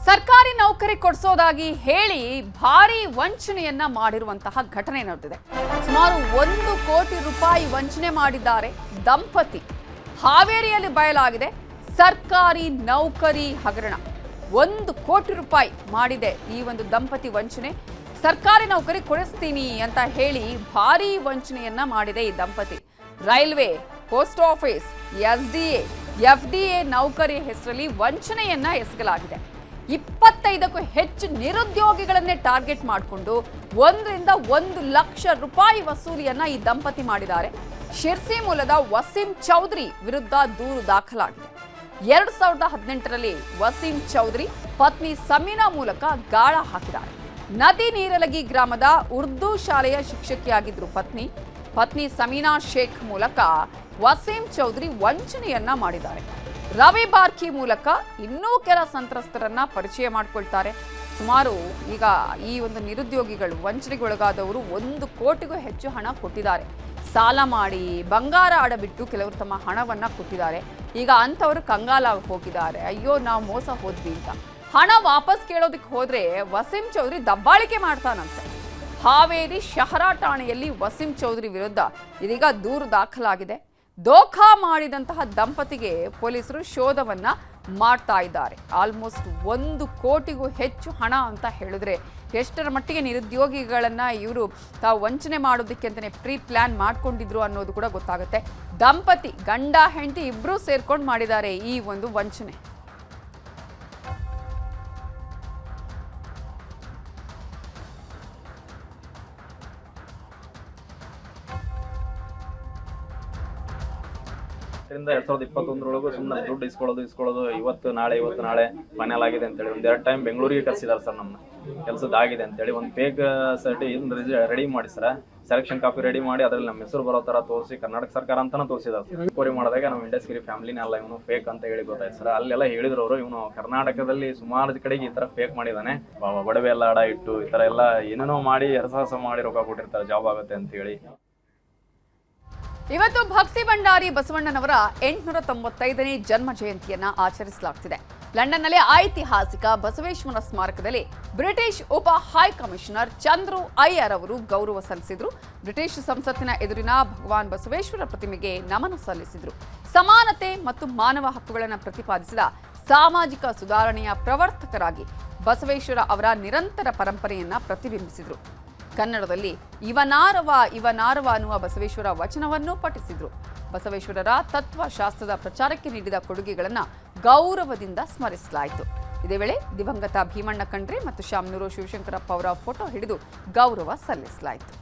ಸರ್ಕಾರಿ ನೌಕರಿ ಕೊಡಿಸೋದಾಗಿ ಹೇಳಿ ಭಾರಿ ವಂಚನೆಯನ್ನ ಮಾಡಿರುವಂತಹ ಘಟನೆ ನಡೆದಿದೆ. ಸುಮಾರು 1 ಕೋಟಿ ರೂಪಾಯಿ ವಂಚನೆ ಮಾಡಿದ್ದಾರೆ ದಂಪತಿ. ಹಾವೇರಿಯಲ್ಲಿ ಬಯಲಾಗಿದೆ ಸರ್ಕಾರಿ ನೌಕರಿ ಹಗರಣ. 1 ಕೋಟಿ ರೂಪಾಯಿ ಮಾಡಿದೆ ಈ ಒಂದು ದಂಪತಿ ವಂಚನೆ. ಸರ್ಕಾರಿ ನೌಕರಿ ಕೊಡಿಸ್ತೀನಿ ಅಂತ ಹೇಳಿ ಭಾರಿ ವಂಚನೆಯನ್ನ ಮಾಡಿದೆ ಈ ದಂಪತಿ. Railway, post office, SDA, FDA ನೌಕರಿ ಹೆಸರಲ್ಲಿ ವಂಚನೆಯನ್ನ ಎಸಗಲಾಗಿದೆ. 25ಕ್ಕೂ ಹೆಚ್ಚು ನಿರುದ್ಯೋಗಿಗಳನ್ನೇ ಟಾರ್ಗೆಟ್ ಮಾಡಿಕೊಂಡು 1 ಲಕ್ಷ ರೂಪಾಯಿ ವಸೂಲಿಯನ್ನ ಈ ದಂಪತಿ ಮಾಡಿದ್ದಾರೆ. ಶಿರ್ಸಿ ಮೂಲದ ವಸೀಂ ಚೌಧರಿ ವಿರುದ್ಧ ದೂರು ದಾಖಲಾಗಿದೆ. 2018ರಲ್ಲಿ ವಸೀಂ ಚೌಧರಿ ಪತ್ನಿ ಸಮೀನಾ ಮೂಲಕ ಗಾಳ ಹಾಕಿದ್ದಾರೆ. ನದಿ ನೀರಲಗಿ ಗ್ರಾಮದ ಉರ್ದು ಶಾಲೆಯ ಶಿಕ್ಷಕಿಯಾಗಿದ್ರು ಪತ್ನಿ ಸಮೀನಾ ಶೇಖ್ ಮೂಲಕ ವಸೀಂ ಚೌಧರಿ ವಂಚನೆಯನ್ನ ಮಾಡಿದ್ದಾರೆ. ರವಿ ಬಾರ್ಕಿ ಮೂಲಕ ಇನ್ನೂ ಕೆಲ ಸಂತ್ರಸ್ತರನ್ನ ಪರಿಚಯ ಮಾಡಿಕೊಳ್ತಾರೆ. ಸುಮಾರು ಈಗ ಈ ಒಂದು ನಿರುದ್ಯೋಗಿಗಳು ವಂಚನೆಗೊಳಗಾದವರು 1 ಕೋಟಿಗೂ ಹೆಚ್ಚು ಹಣ ಕೊಟ್ಟಿದ್ದಾರೆ. ಸಾಲ ಮಾಡಿ ಬಂಗಾರ ಅಡಬಿಟ್ಟು ಕೆಲವರು ತಮ್ಮ ಹಣವನ್ನ ಕೊಟ್ಟಿದ್ದಾರೆ. ಈಗ ಅಂಥವರು ಕಂಗಾಲಾಗಿ ಹೋಗಿದ್ದಾರೆ. ಅಯ್ಯೋ ನಾವು ಮೋಸ ಹೋದ್ವಿ ಅಂತ ಹಣ ವಾಪಸ್ ಕೇಳೋದಕ್ಕೆ ಹೋದ್ರೆ ವಸೀಂ ಚೌಧರಿ ದಬ್ಬಾಳಿಕೆ ಮಾಡ್ತಾನಂತೆ. ಹಾವೇರಿ ಶಹರ ಠಾಣೆಯಲ್ಲಿ ವಸೀಂ ಚೌಧರಿ ವಿರುದ್ಧ ಇದೀಗ ದೂರು ದಾಖಲಾಗಿದೆ. ದೋಖಾ ಮಾಡಿದಂತಹ ದಂಪತಿಗೆ ಪೊಲೀಸರು ಶೋಧವನ್ನ ಮಾಡ್ತಾ ಇದ್ದಾರೆ. ಆಲ್ಮೋಸ್ಟ್ 1 ಕೋಟಿಗೂ ಹೆಚ್ಚು ಹಣ ಅಂತ ಹೇಳಿದ್ರೆ ಎಷ್ಟರ ಮಟ್ಟಿಗೆ ನಿರುದ್ಯೋಗಿಗಳನ್ನ ಇವರು ತಾವು ವಂಚನೆ ಮಾಡೋದಕ್ಕೆ ಅಂತಾನೆ ಪ್ರೀ ಪ್ಲಾನ್ ಮಾಡ್ಕೊಂಡಿದ್ರು ಅನ್ನೋದು ಕೂಡ ಗೊತ್ತಾಗುತ್ತೆ. ದಂಪತಿ ಗಂಡ ಹೆಂಡತಿ ಇಬ್ರು ಸೇರ್ಕೊಂಡು ಮಾಡಿದ್ದಾರೆ ಈ ಒಂದು ವಂಚನೆ. ಇದರಿಂದ 2021 ಸುಮ್ಮನೆ ದುಡ್ಡು ಇಸ್ಕೊಳ್ಳೋದು ಇವತ್ತು ನಾಳೆ ಫೈನಲ್ ಆಗಿದೆ ಅಂತೇಳಿ 2 ಟೈಮ್ ಬೆಂಗಳೂರಿಗೆ ಕರ್ಸಿದಾರೆ ಸರ್. ನಮ್ಮ ಕೆಲಸದಾಗಿದೆ ಅಂತೇಳಿ ಒಂದು ಫೇಕ್ ರೆಡಿ ಮಾಡಿ ಸರ್, ಸೆಲೆಕ್ಷನ್ ಕಾಪಿ ರೆಡಿ ಮಾಡಿ ಅದರಲ್ಲಿ ನಮ್ಮ ಹೆಸರು ಬರೋ ತರ ತೋರಿಸಿ ಕರ್ನಾಟಕ ಸರ್ಕಾರ ಅಂತಾನೆ ತೋರಿಸಿದಾರೆ. ಎನ್ಕ್ವೈರಿ ಮಾಡಿದಾಗ ನಮ್ಮ ಇಂಡಸ್ಟ್ರಿ ಫ್ಯಾಮಿಲಿನೆಲ್ಲ ಇವನು ಫೇಕ್ ಅಂತ ಹೇಳಿ ಗೊತ್ತಾಯ್ತು ಸರ್. ಅಲ್ಲೆಲ್ಲ ಹೇಳಿದ್ರು ಅವರು ಇವನು ಕರ್ನಾಟಕದಲ್ಲಿ ಸುಮಾರು ಕಡೆಗೆ ಈ ತರ ಫೇಕ್ ಮಾಡಿದಾನೆ, ಒಡವೆ ಎಲ್ಲ ಅಡ ಇಟ್ಟು ಈ ತರ ಎಲ್ಲ ಏನೇನೋ ಮಾಡಿ ಎರಸಾಹಸ ಮಾಡಿ ರೊಕ್ಕ ಕೊಟ್ಟಿರ್ತಾರೆ ಜಾಬ್ ಆಗುತ್ತೆ ಅಂತ ಹೇಳಿ. ಇವತ್ತು ಭಕ್ತಿ ಭಂಡಾರಿ ಬಸವಣ್ಣನವರ 895ನೇ ಜನ್ಮ ಜಯಂತಿಯನ್ನ ಆಚರಿಸಲಾಗುತ್ತಿದೆ. ಲಂಡನ್ನಲ್ಲಿ ಐತಿಹಾಸಿಕ ಬಸವೇಶ್ವರ ಸ್ಮಾರಕದಲ್ಲಿ ಬ್ರಿಟಿಷ್ ಉಪ ಹೈ ಕಮಿಷನರ್ ಚಂದ್ರು ಅಯ್ಯರ್ ಅವರು ಗೌರವ ಸಲ್ಲಿಸಿದ್ರು. ಬ್ರಿಟಿಷ್ ಸಂಸತ್ತಿನ ಎದುರಿನ ಭಗವಾನ್ ಬಸವೇಶ್ವರ ಪ್ರತಿಮೆಗೆ ನಮನ ಸಲ್ಲಿಸಿದ್ರು. ಸಮಾನತೆ ಮತ್ತು ಮಾನವ ಹಕ್ಕುಗಳನ್ನು ಪ್ರತಿಪಾದಿಸಿದ ಸಾಮಾಜಿಕ ಸುಧಾರಣೆಯ ಪ್ರವರ್ತಕರಾಗಿ ಬಸವೇಶ್ವರ ಅವರ ನಿರಂತರ ಪರಂಪರೆಯನ್ನ ಪ್ರತಿಬಿಂಬಿಸಿದ್ರು. ಕನ್ನಡದಲ್ಲಿ ಇವನಾರವ ಅನ್ನುವ ಬಸವೇಶ್ವರ ವಚನವನ್ನು ಪಠಿಸಿದ್ರು. ಬಸವೇಶ್ವರರ ತತ್ವಶಾಸ್ತ್ರದ ಪ್ರಚಾರಕ್ಕೆ ನೀಡಿದ ಕೊಡುಗೆಗಳನ್ನು ಗೌರವದಿಂದ ಸ್ಮರಿಸಲಾಯಿತು. ಇದೇ ವೇಳೆ ದಿವಂಗತ ಭೀಮಣ್ಣ ಖಂಡ್ರೆ ಮತ್ತು ಶಾಮನೂರು ಶಿವಶಂಕರಪ್ಪ ಅವರ ಫೋಟೋ ಹಿಡಿದು ಗೌರವ ಸಲ್ಲಿಸಲಾಯಿತು.